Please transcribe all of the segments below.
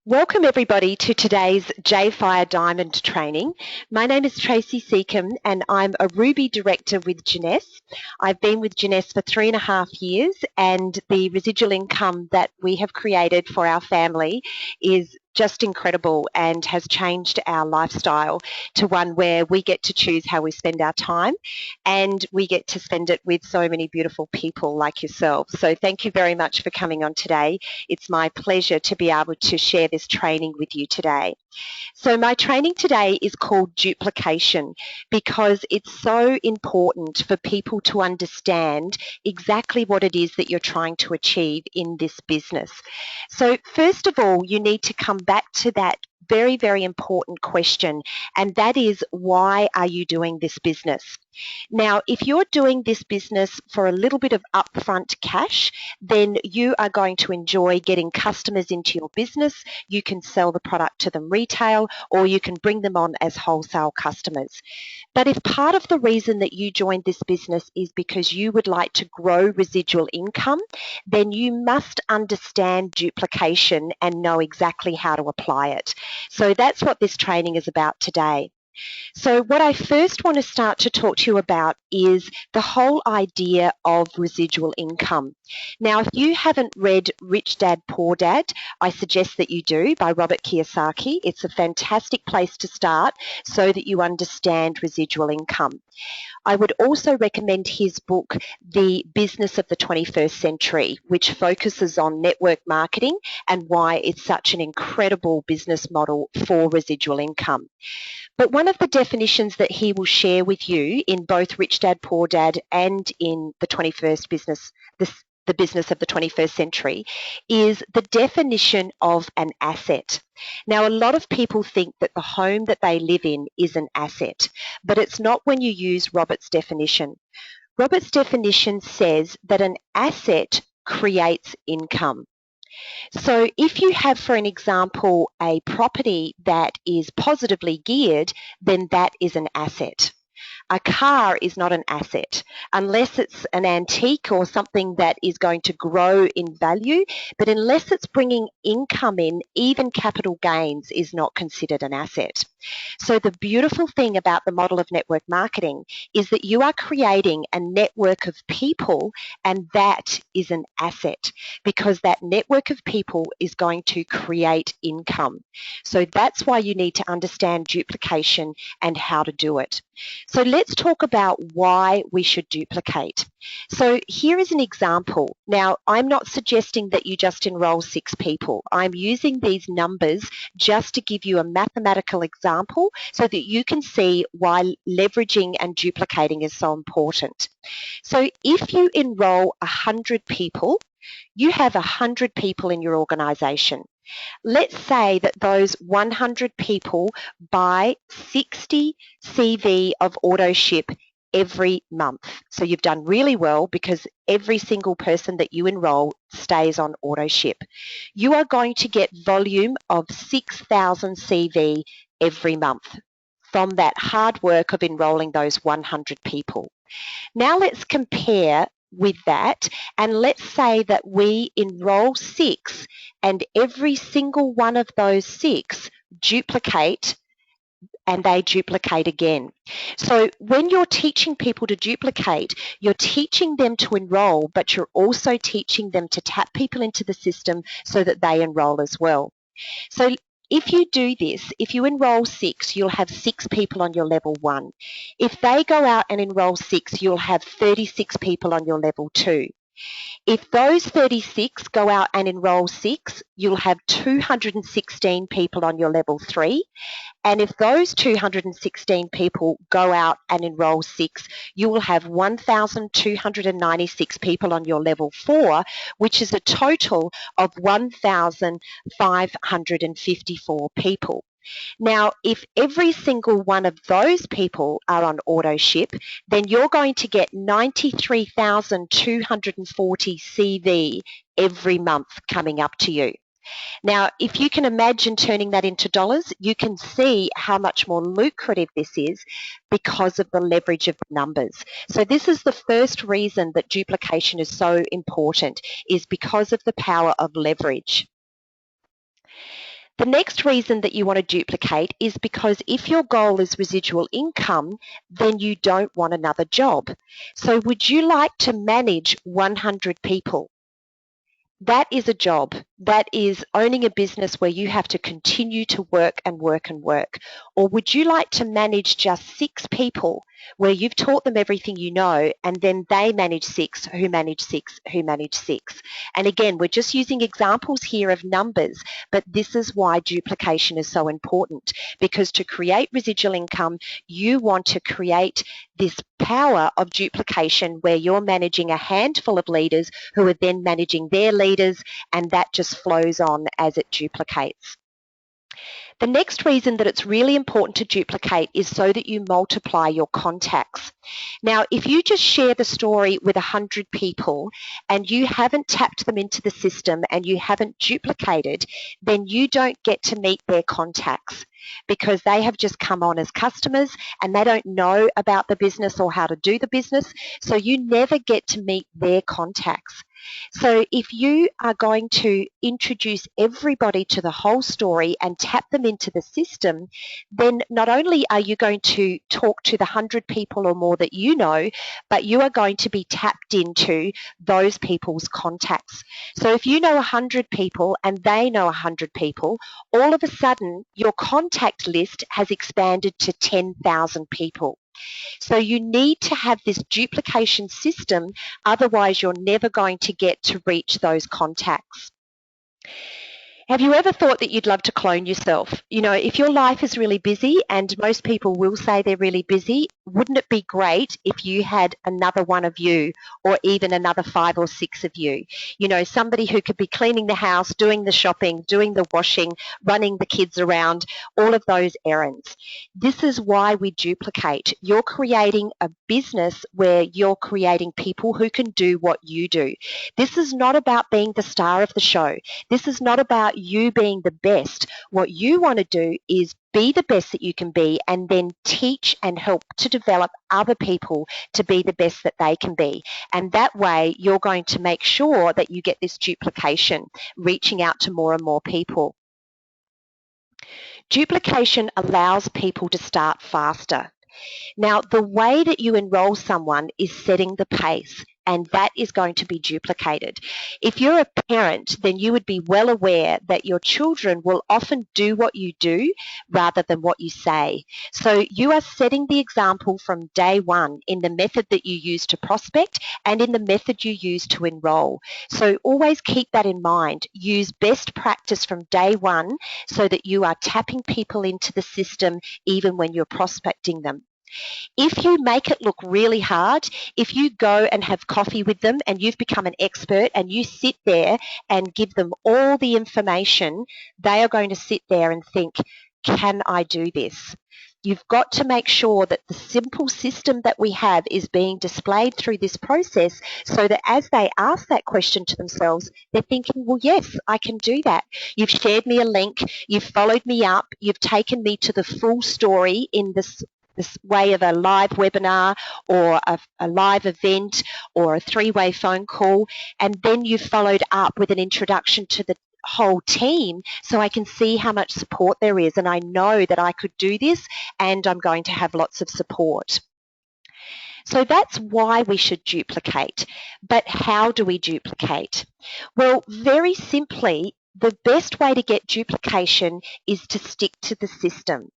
Welcome everybody to today's J-Fire Diamond training. My name is Tracy Secombe and I'm a Ruby Director with Jeunesse. I've been with Jeunesse for 3.5 years and the residual income that we have created for our family is just incredible and has changed our lifestyle to one where we get to choose how we spend our time and we get to spend it with so many beautiful people like yourselves. So thank you very much for coming on today. It's my pleasure to be able to share this training with you today. So my training today is called Duplication because it's so important for people to understand exactly what it is that you're trying to achieve in this business. So first of all, you need to come back to that very, very important question, and that is, why are you doing this business? Now, if you're doing this business for a little bit of upfront cash, then you are going to enjoy getting customers into your business. You can sell the product to them retail, or you can bring them on as wholesale customers. But if part of the reason that you joined this business is because you would like to grow residual income, then you must understand duplication and know exactly how to apply it. So that's what this training is about today. So what I first want to start to talk to you about is the whole idea of residual income. Now, if you haven't read Rich Dad, Poor Dad, I suggest that you do, by Robert Kiyosaki. It's a fantastic place to start so that you understand residual income. I would also recommend his book, The Business of the 21st Century, which focuses on network marketing and why it's such an incredible business model for residual income. But one of the definitions that he will share with you in both Rich Dad, Poor Dad and in the 21st business, the business of the 21st century, is the definition of an asset. Now, a lot of people think that the home that they live in is an asset, but it's not when you use Robert's definition. Robert's definition says that an asset creates income. So if you have, for an example, a property that is positively geared, then that is an asset. A car is not an asset unless it's an antique or something that is going to grow in value, but unless it's bringing income in, even capital gains is not considered an asset. So the beautiful thing about the model of network marketing is that you are creating a network of people, and that is an asset because that network of people is going to create income. So that's why you need to understand duplication and how to do it. So let's talk about why we should duplicate. So here is an example. Now, I'm not suggesting that you just enroll 6 people. I'm using these numbers just to give you a mathematical example so that you can see why leveraging and duplicating is so important. So if you enroll 100 people, you have 100 people in your organisation. Let's say that those 100 people buy 60 CV of auto ship every month. So you've done really well because every single person that you enroll stays on auto ship. You are going to get volume of 6,000 CV every month from that hard work of enrolling those 100 people. Now let's compare with that, and let's say that we enroll 6 and every single one of those 6 duplicate and they duplicate again. So when you're teaching people to duplicate, you're teaching them to enroll, but you're also teaching them to tap people into the system so that they enroll as well. So if you do this, if you enroll 6, you'll have 6 people on your level 1. If they go out and enroll 6, you'll have 36 people on your level 2. If those 36 go out and enroll 6, you'll have 216 people on your level 3. And if those 216 people go out and enroll 6, you will have 1,296 people on your level 4, which is a total of 1,554 people. Now, if every single one of those people are on auto ship, then you're going to get 93,240 CV every month coming up to you. Now, if you can imagine turning that into dollars, you can see how much more lucrative this is because of the leverage of the numbers. So this is the first reason that duplication is so important, is because of the power of leverage. The next reason that you want to duplicate is because if your goal is residual income, then you don't want another job. So would you like to manage 100 people? That is a job. That is owning a business where you have to continue to work and work and work. Or would you like to manage just 6 people where you've taught them everything you know and then they manage 6, who manage 6, who manage 6? And again, we're just using examples here of numbers, but this is why duplication is so important, because to create residual income, you want to create this power of duplication where you're managing a handful of leaders who are then managing their leaders, and that just flows on as it duplicates. The next reason that it's really important to duplicate is so that you multiply your contacts. Now, if you just share the story with 100 people and you haven't tapped them into the system and you haven't duplicated, then you don't get to meet their contacts, because they have just come on as customers and they don't know about the business or how to do the business, so you never get to meet their contacts. So if you are going to introduce everybody to the whole story and tap them into the system, then not only are you going to talk to the 100 people or more that you know, but you are going to be tapped into those people's contacts. So if you know 100 people and they know 100 people, all of a sudden your contact list has expanded to 10,000 people. So you need to have this duplication system, otherwise you're never going to get to reach those contacts. Have you ever thought that you'd love to clone yourself? You know, if your life is really busy, and most people will say they're really busy, wouldn't it be great if you had another one of you, or even another 5 or 6 of you? You know, somebody who could be cleaning the house, doing the shopping, doing the washing, running the kids around, all of those errands. This is why we duplicate. You're creating a business where you're creating people who can do what you do. This is not about being the star of the show. This is not about you being the best. What you want to do is be the best that you can be, and then teach and help to develop other people to be the best that they can be. And that way you're going to make sure that you get this duplication, reaching out to more and more people. Duplication allows people to start faster. Now, the way that you enroll someone is setting the pace, and that is going to be duplicated. If you're a parent, then you would be well aware that your children will often do what you do rather than what you say. So you are setting the example from day one in the method that you use to prospect and in the method you use to enroll. So always keep that in mind. Use best practice from day one so that you are tapping people into the system even when you're prospecting them. If you make it look really hard, if you go and have coffee with them and you've become an expert and you sit there and give them all the information, they are going to sit there and think, can I do this? You've got to make sure that the simple system that we have is being displayed through this process, so that as they ask that question to themselves, they're thinking, well, yes, I can do that. You've shared me a link, you've followed me up, you've taken me to the full story in this way of a live webinar or a live event or a 3-way phone call, and then you've followed up with an introduction to the whole team, so I can see how much support there is, and I know that I could do this and I'm going to have lots of support. So that's why we should duplicate. But how do we duplicate? Well, very simply, the best way to get duplication is to stick to the system.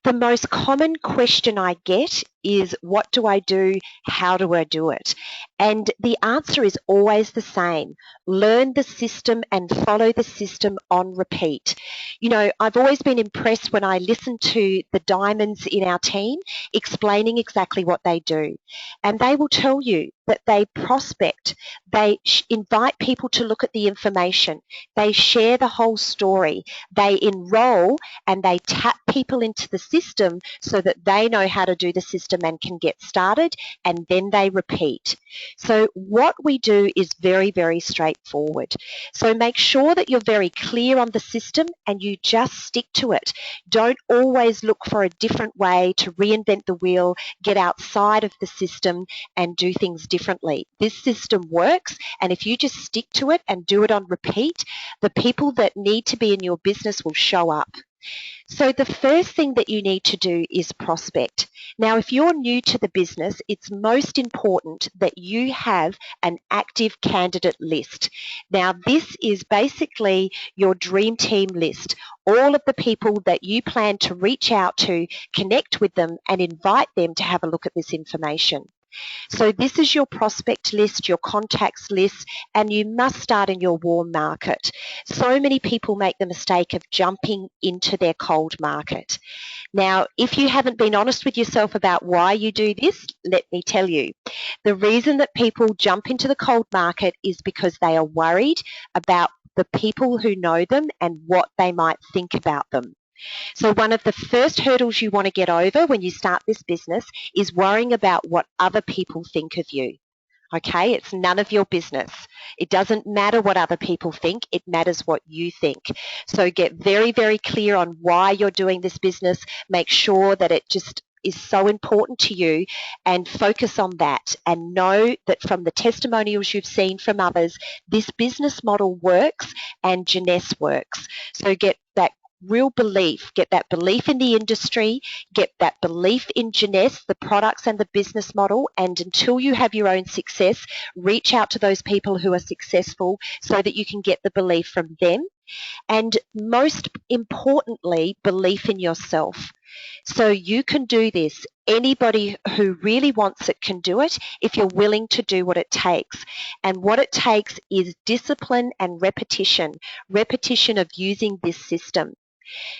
The most common question I get is, what do I do? How do I do it? And the answer is always the same. Learn the system and follow the system on repeat. You know, I've always been impressed when I listen to the diamonds in our team explaining exactly what they do. And they will tell you that they prospect, they invite people to look at the information, they share the whole story, they enroll, and they tap people into the system so that they know how to do the system system and can get started, and then they repeat. So what we do is very, very straightforward. So make sure that you're very clear on the system and you just stick to it. Don't always look for a different way to reinvent the wheel, get outside of the system and do things differently. This system works, and if you just stick to it and do it on repeat, the people that need to be in your business will show up. So the first thing that you need to do is prospect. Now, if you're new to the business, it's most important that you have an active candidate list. Now, this is basically your dream team list. All of the people that you plan to reach out to, connect with them and invite them to have a look at this information. So this is your prospect list, your contacts list, and you must start in your warm market. So many people make the mistake of jumping into their cold market. Now, if you haven't been honest with yourself about why you do this, let me tell you. The reason that people jump into the cold market is because they are worried about the people who know them and what they might think about them. So one of the first hurdles you want to get over when you start this business is worrying about what other people think of you. Okay, it's none of your business. It doesn't matter what other people think, it matters what you think. So get very, very clear on why you're doing this business. Make sure that it just is so important to you and focus on that, and know that from the testimonials you've seen from others, this business model works and Jeunesse works. So get that real belief, get that belief in the industry, get that belief in Jeunesse, the products and the business model, and until you have your own success, reach out to those people who are successful so that you can get the belief from them. And most importantly, belief in yourself. So you can do this. Anybody who really wants it can do it if you're willing to do what it takes. And what it takes is discipline and repetition of using this system.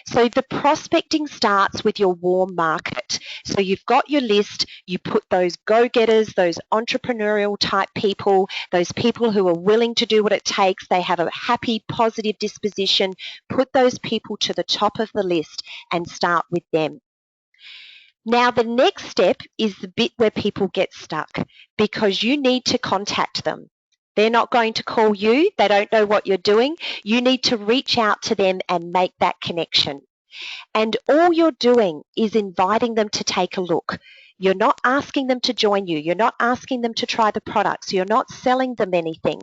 So the prospecting starts with your warm market. So you've got your list, you put those go-getters, those entrepreneurial type people, those people who are willing to do what it takes, they have a happy, positive disposition, put those people to the top of the list and start with them. Now the next step is the bit where people get stuck, because you need to contact them. They're not going to call you. They don't know what you're doing. You need to reach out to them and make that connection. And all you're doing is inviting them to take a look. You're not asking them to join you. You're not asking them to try the products. You're not selling them anything.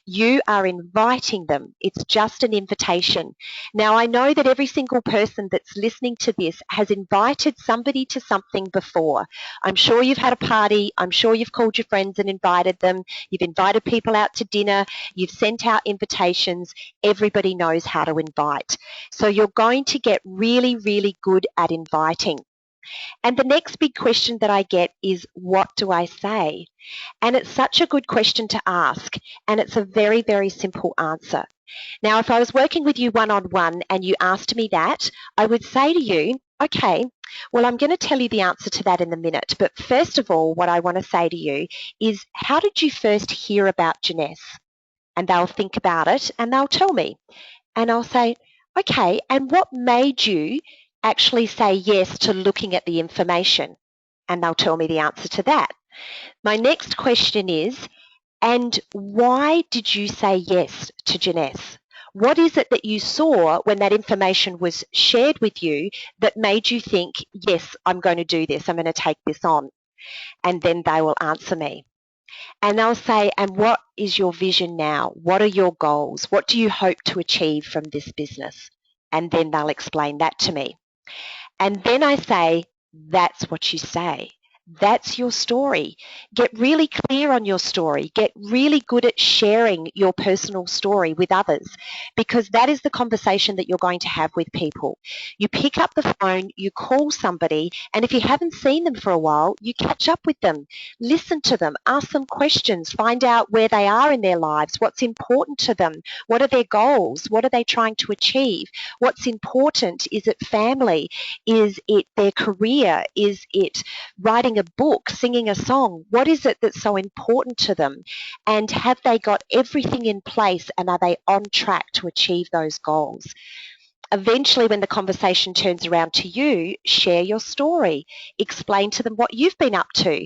You are inviting them. It's just an invitation. Now, I know that every single person that's listening to this has invited somebody to something before. I'm sure you've had a party. I'm sure you've called your friends and invited them. You've invited people out to dinner. You've sent out invitations. Everybody knows how to invite. So you're going to get really, really good at inviting. And the next big question that I get is, what do I say? And it's such a good question to ask, and it's a very, very simple answer. Now, if I was working with you one-on-one and you asked me that, I would say to you, okay, well, I'm going to tell you the answer to that in a minute. But first of all, what I want to say to you is, how did you first hear about Jeunesse? And they'll think about it and they'll tell me. And I'll say, okay, and what made you actually say yes to looking at the information? And they'll tell me the answer to that. My next question is, and why did you say yes to Jeunesse? What is it that you saw when that information was shared with you that made you think, yes, I'm going to do this, I'm going to take this on? And then they will answer me. And they'll say, and what is your vision now? What are your goals? What do you hope to achieve from this business? And then they'll explain that to me. And then I say, that's what you say. That's your story. Get really clear on your story. Get really good at sharing your personal story with others, because that is the conversation that you're going to have with people. You pick up the phone, you call somebody, and if you haven't seen them for a while, you catch up with them, listen to them, ask them questions, find out where they are in their lives, what's important to them, what are their goals, what are they trying to achieve, what's important, is it family, is it their career, is it writing a book, singing a song? What is it that's so important to them? And have they got everything in place, and are they on track to achieve those goals? Eventually, when the conversation turns around to you, share your story. Explain to them what you've been up to.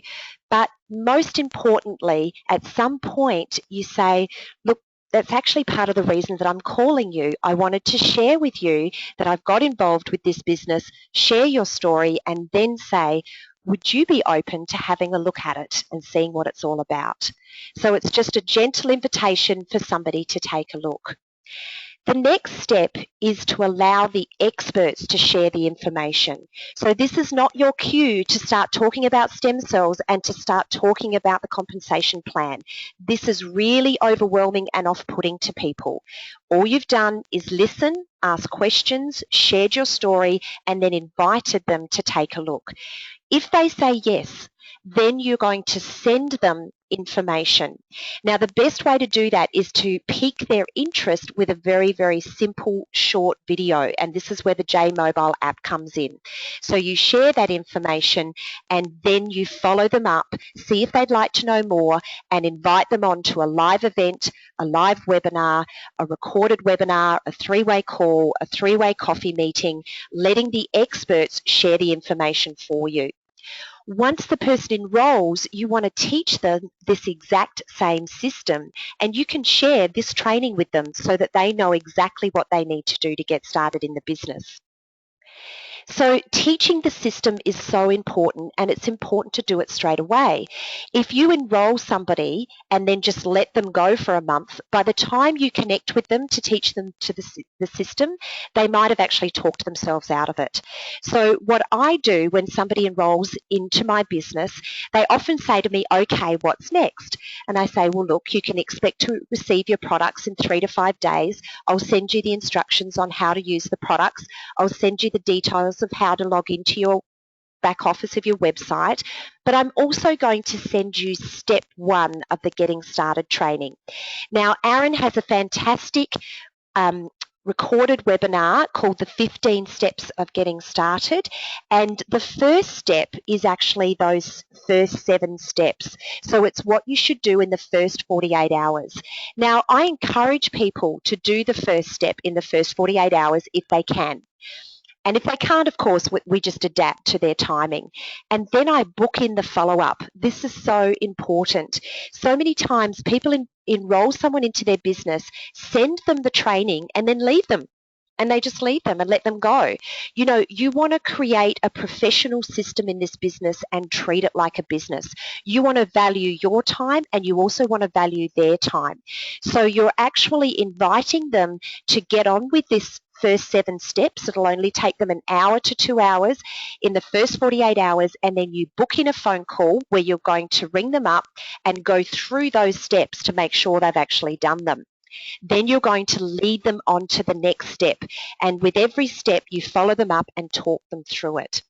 But most importantly, at some point, you say, look, that's actually part of the reason that I'm calling you. I wanted to share with you that I've got involved with this business, share your story, and then say, would you be open to having a look at it and seeing what it's all about? So it's just a gentle invitation for somebody to take a look. The next step is to allow the experts to share the information. So this is not your cue to start talking about stem cells and to start talking about the compensation plan. This is really overwhelming and off-putting to people. All you've done is listen, ask questions, shared your story, and then invited them to take a look. If they say yes, then you're going to send them information. Now, the best way to do that is to pique their interest with a very, very simple, short video, and this is where the J Mobile app comes in. So you share that information and then you follow them up, see if they'd like to know more, and invite them on to a live event, a live webinar, a recorded webinar, a three-way call, a three-way coffee meeting, letting the experts share the information for you. Once the person enrolls, you want to teach them this exact same system, and you can share this training with them so that they know exactly what they need to do to get started in the business. So teaching the system is so important, and it's important to do it straight away. If you enroll somebody and then just let them go for a month, by the time you connect with them to teach them to the system, they might have actually talked themselves out of it. So what I do when somebody enrolls into my business, they often say to me, okay, what's next? And I say, well, look, you can expect to receive your products in 3 to 5 days. I'll send you the instructions on how to use the products. I'll send you the details of how to log into your back office of your website, but I'm also going to send you step 1 of the Getting Started training. Now, Aaron has a fantastic recorded webinar called the 15 Steps of Getting Started, and the first step is actually those first 7 steps. So it's what you should do in the first 48 hours. Now, I encourage people to do the first step in the first 48 hours if they can. And if they can't, of course, we just adapt to their timing. And then I book in the follow-up. This is so important. So many times people enroll someone into their business, send them the training, and then leave them. And they just leave them and let them go. You know, you want to create a professional system in this business and treat it like a business. You want to value your time, and you also want to value their time. So you're actually inviting them to get on with this first 7 steps. It'll only take them an hour to 2 hours in the first 48 hours, and then you book in a phone call where you're going to ring them up and go through those steps to make sure they've actually done them. Then you're going to lead them on to the next step, and with every step you follow them up and talk them through it.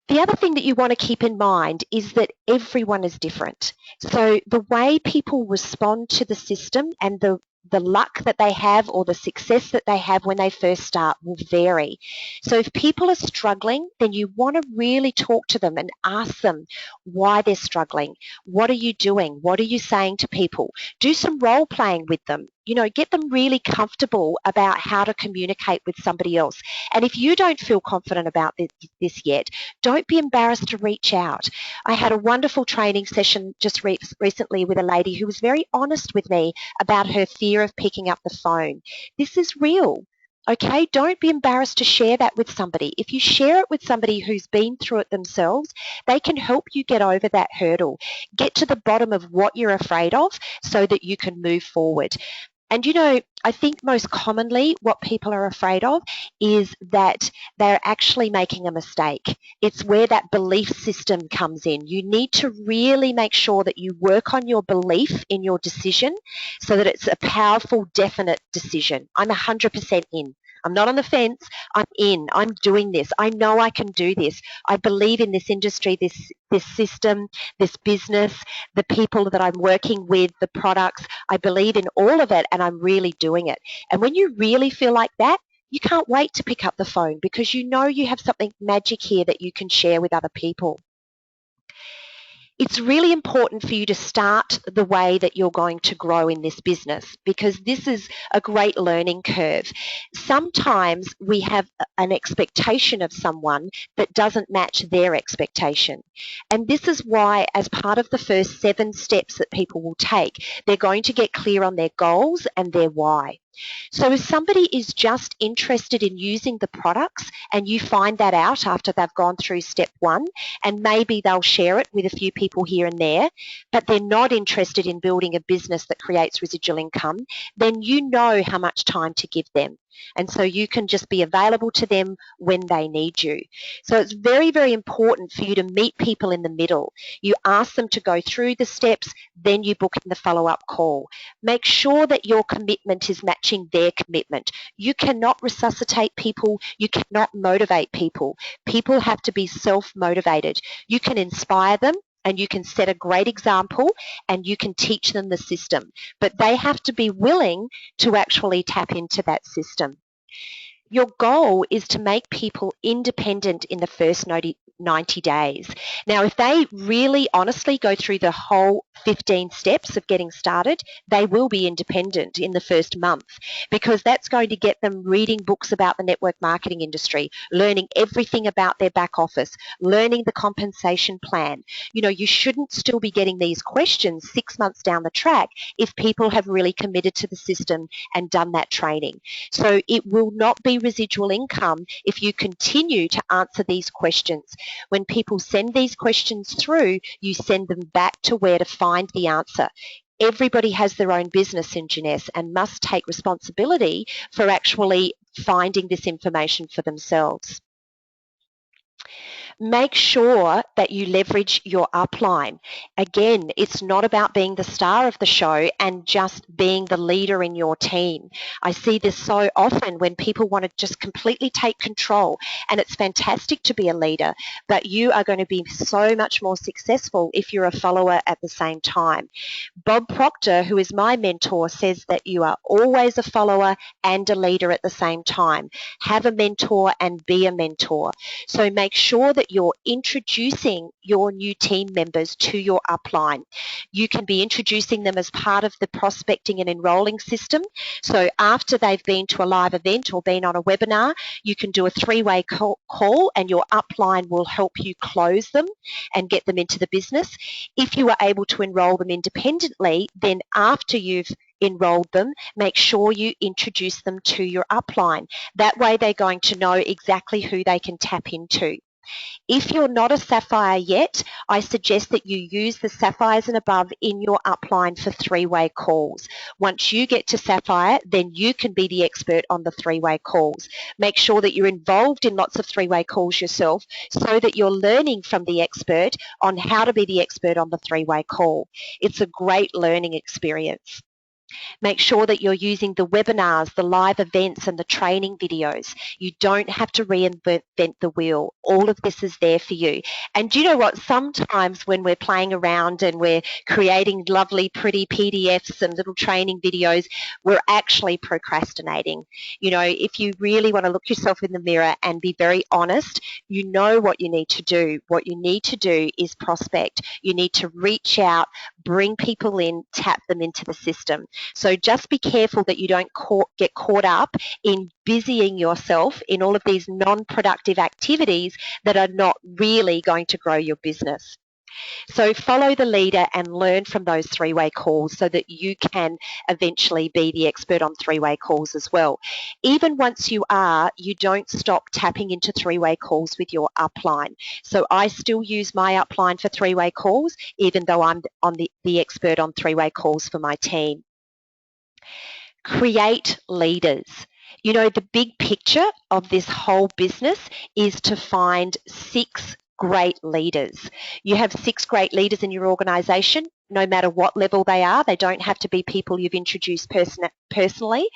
The other thing that you want to keep in mind is that everyone is different. So the way people respond to the system and the luck that they have or the success that they have when they first start will vary. So if people are struggling, then you want to really talk to them and ask them why they're struggling. What are you doing? What are you saying to people? Do some role playing with them. You know, get them really comfortable about how to communicate with somebody else. And if you don't feel confident about this yet, don't be embarrassed to reach out. I had a wonderful training session just recently with a lady who was very honest with me about her fear of picking up the phone. This is real. Okay, don't be embarrassed to share that with somebody. If you share it with somebody who's been through it themselves, they can help you get over that hurdle. Get to the bottom of what you're afraid of so that you can move forward. And you know, I think most commonly what people are afraid of is that they're actually making a mistake. It's where that belief system comes in. You need to really make sure that you work on your belief in your decision so that it's a powerful, definite decision. I'm 100% in. I'm not on the fence. I'm in. I'm doing this. I know I can do this. I believe in this industry, this system, this business, the people that I'm working with, the products. I believe in all of it, and I'm really doing it. And when you really feel like that, you can't wait to pick up the phone because you know you have something magic here that you can share with other people. It's really important for you to start the way that you're going to grow in this business, because this is a great learning curve. Sometimes we have an expectation of someone that doesn't match their expectation. And this is why, as part of the first 7 steps that people will take, they're going to get clear on their goals and their why. So if somebody is just interested in using the products and you find that out after they've gone through step 1, and maybe they'll share it with a few people here and there, but they're not interested in building a business that creates residual income, then you know how much time to give them. And so you can just be available to them when they need you. So it's very, very important for you to meet people in the middle. You ask them to go through the steps, then you book in the follow-up call. Make sure that your commitment is matching their commitment. You cannot resuscitate people. You cannot motivate people. People have to be self-motivated. You can inspire them, and you can set a great example, and you can teach them the system. But they have to be willing to actually tap into that system. Your goal is to make people independent in the first 90 days. Now, if they really honestly go through the whole 15 steps of getting started, they will be independent in the first month, because that's going to get them reading books about the network marketing industry, learning everything about their back office, learning the compensation plan. You know, you shouldn't still be getting these questions 6 months down the track if people have really committed to the system and done that training. So it will not be residual income if you continue to answer these questions. When people send these questions through, you send them back to where to find the answer. Everybody has their own business in Jeunesse and must take responsibility for actually finding this information for themselves. Make sure that you leverage your upline. Again, it's not about being the star of the show and just being the leader in your team. I see this so often when people want to just completely take control, and it's fantastic to be a leader, but you are going to be so much more successful if you're a follower at the same time. Bob Proctor, who is my mentor, says that you are always a follower and a leader at the same time. Have a mentor and be a mentor. So make sure that you're introducing your new team members to your upline. You can be introducing them as part of the prospecting and enrolling system. So after they've been to a live event or been on a webinar, you can do a 3-way call, and your upline will help you close them and get them into the business. If you are able to enroll them independently, then after you've enrolled them, make sure you introduce them to your upline. That way they're going to know exactly who they can tap into. If you're not a Sapphire yet, I suggest that you use the Sapphires and above in your upline for 3-way calls. Once you get to Sapphire, then you can be the expert on the 3-way calls. Make sure that you're involved in lots of 3-way calls yourself, so that you're learning from the expert on how to be the expert on the 3-way call. It's a great learning experience. Make sure that you're using the webinars, the live events, and the training videos. You don't have to reinvent the wheel. All of this is there for you. And do you know what? Sometimes when we're playing around and we're creating lovely, pretty PDFs and little training videos, we're actually procrastinating. You know, if you really want to look yourself in the mirror and be very honest, you know what you need to do. What you need to do is prospect. You need to reach out, bring people in, tap them into the system. So just be careful that you don't get caught up in busying yourself in all of these non-productive activities that are not really going to grow your business. So follow the leader and learn from those 3-way calls so that you can eventually be the expert on 3-way calls as well. Even once you are, you don't stop tapping into 3-way calls with your upline. So I still use my upline for 3-way calls, even though I'm the expert on 3-way calls for my team. Create leaders. You know, the big picture of this whole business is to find 6 great leaders. You have 6 great leaders in your organisation, no matter what level they are. They don't have to be people you've introduced personally.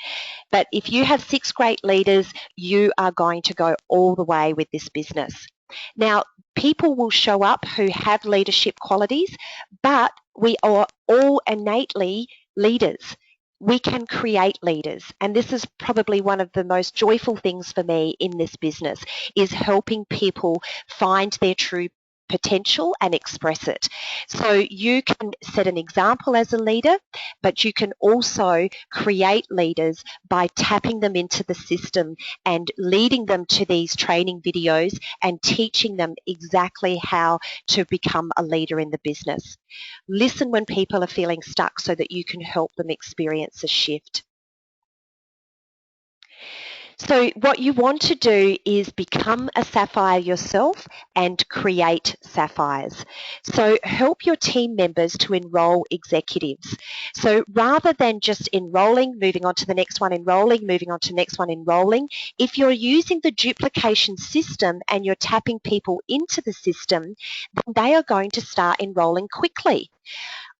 But if you have 6 great leaders, you are going to go all the way with this business. Now, people will show up who have leadership qualities, but we are all innately leaders. We can create leaders, and this is probably one of the most joyful things for me in this business, is helping people find their true potential and express it. So you can set an example as a leader, but you can also create leaders by tapping them into the system and leading them to these training videos and teaching them exactly how to become a leader in the business. Listen when people are feeling stuck so that you can help them experience a shift. So what you want to do is become a sapphire yourself and create sapphires. So help your team members to enroll executives. So rather than just enrolling, moving on to the next one, enrolling, moving on to the next one, enrolling, if you're using the duplication system and you're tapping people into the system, then they are going to start enrolling quickly.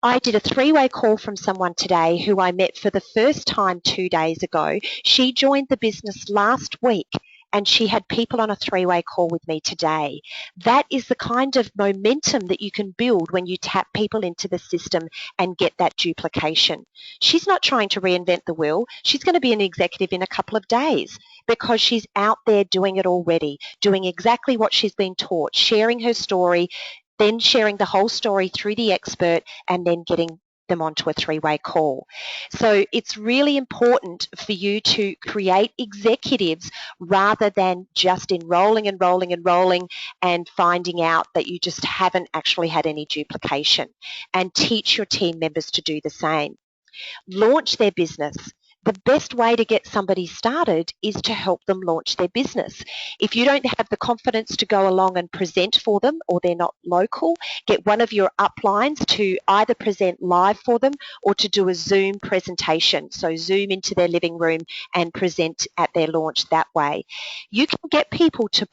I did a three-way call from someone today who I met for the first time 2 days ago. She joined the business last week and she had people on a three-way call with me today. That is the kind of momentum that you can build when you tap people into the system and get that duplication. She's not trying to reinvent the wheel. She's going to be an executive in a couple of days because she's out there doing it already, doing exactly what she's been taught, sharing her story, then sharing the whole story through the expert and then getting them onto a three-way call. So it's really important for you to create executives rather than just enrolling and finding out that you just haven't actually had any duplication, and teach your team members to do the same. Launch their business. The best way to get somebody started is to help them launch their business. If you don't have the confidence to go along and present for them, or they're not local, get one of your uplines to either present live for them or to do a Zoom presentation. So Zoom into their living room and present at their launch that way. You can get people to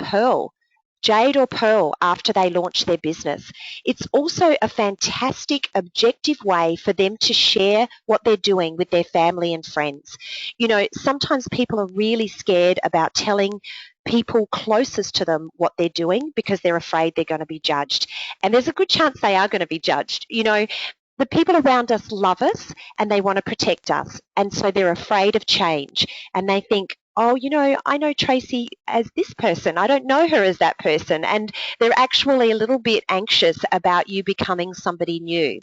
Jade or Pearl after they launch their business. It's also a fantastic objective way for them to share what they're doing with their family and friends. You know, sometimes people are really scared about telling people closest to them what they're doing because they're afraid they're going to be judged. And there's a good chance they are going to be judged. You know, the people around us love us and they want to protect us. And so they're afraid of change. And they think, oh, you know, I know Tracy as this person. I don't know her as that person. And they're actually a little bit anxious about you becoming somebody new.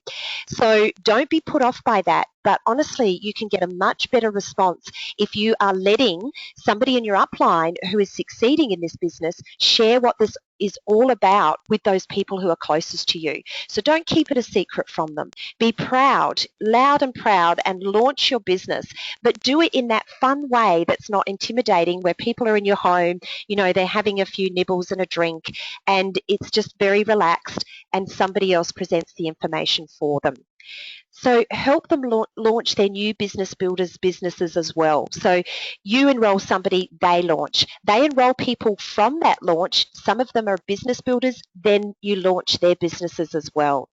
So don't be put off by that. But honestly, you can get a much better response if you are letting somebody in your upline who is succeeding in this business share what this is all about with those people who are closest to you. So don't keep it a secret from them. Be proud, loud and proud, and launch your business, but do it in that fun way that's not intimidating, where people are in your home, you know, they're having a few nibbles and a drink, and it's just very relaxed, and somebody else presents the information for them. So help them launch their new business builders businesses as well. So you enroll somebody, they launch. They enroll people from that launch. Some of them are business builders, then you launch their businesses as well.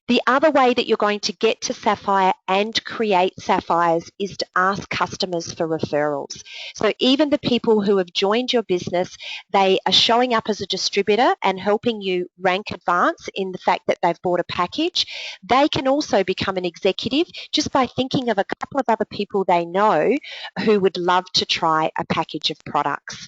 The other way that you're going to get to Sapphire and create Sapphires is to ask customers for referrals. So even the people who have joined your business, they are showing up as a distributor and helping you rank advance in the fact that they've bought a package. They can also become an executive just by thinking of a couple of other people they know who would love to try a package of products.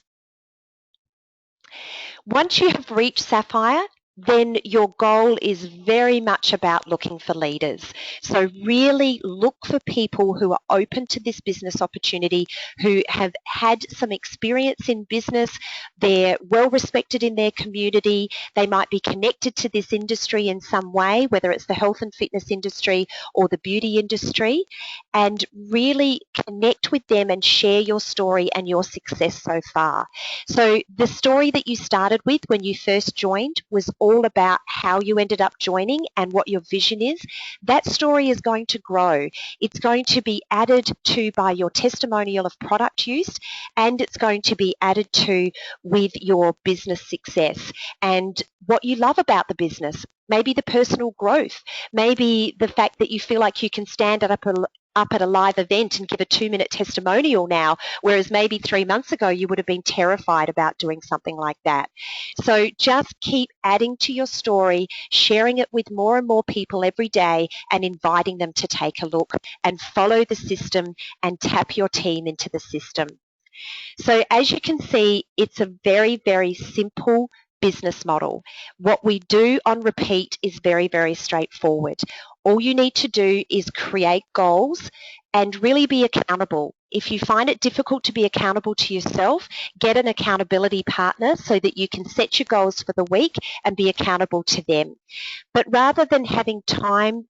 Once you have reached Sapphire, then your goal is very much about looking for leaders. So really look for people who are open to this business opportunity, who have had some experience in business, they're well respected in their community, they might be connected to this industry in some way, whether it's the health and fitness industry or the beauty industry, and really connect with them and share your story and your success so far. So the story that you started with when you first joined was all about how you ended up joining and what your vision is. That story is going to grow. It's going to be added to by your testimonial of product use, and it's going to be added to with your business success and what you love about the business. Maybe the personal growth, maybe the fact that you feel like you can stand up at a live event and give a 2-minute testimonial now, whereas maybe 3 months ago you would have been terrified about doing something like that. So just keep adding to your story, sharing it with more and more people every day, and inviting them to take a look and follow the system and tap your team into the system. So as you can see, it's a very, very simple business model. What we do on repeat is very, very straightforward. All you need to do is create goals and really be accountable. If you find it difficult to be accountable to yourself, get an accountability partner so that you can set your goals for the week and be accountable to them. But rather than having time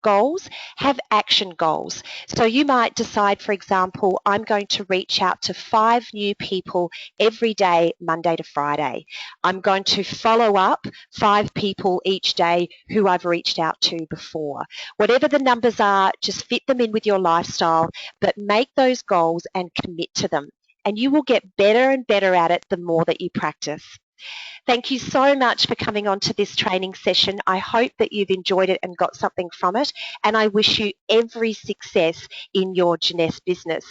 goals, have action goals. So you might decide, for example, I'm going to reach out to 5 new people every day, Monday to Friday. I'm going to follow up 5 people each day who I've reached out to before. Whatever the numbers are, just fit them in with your lifestyle, but make those goals and commit to them. And you will get better and better at it the more that you practice. Thank you so much for coming on to this training session. I hope that you've enjoyed it and got something from it, and I wish you every success in your Jeunesse business.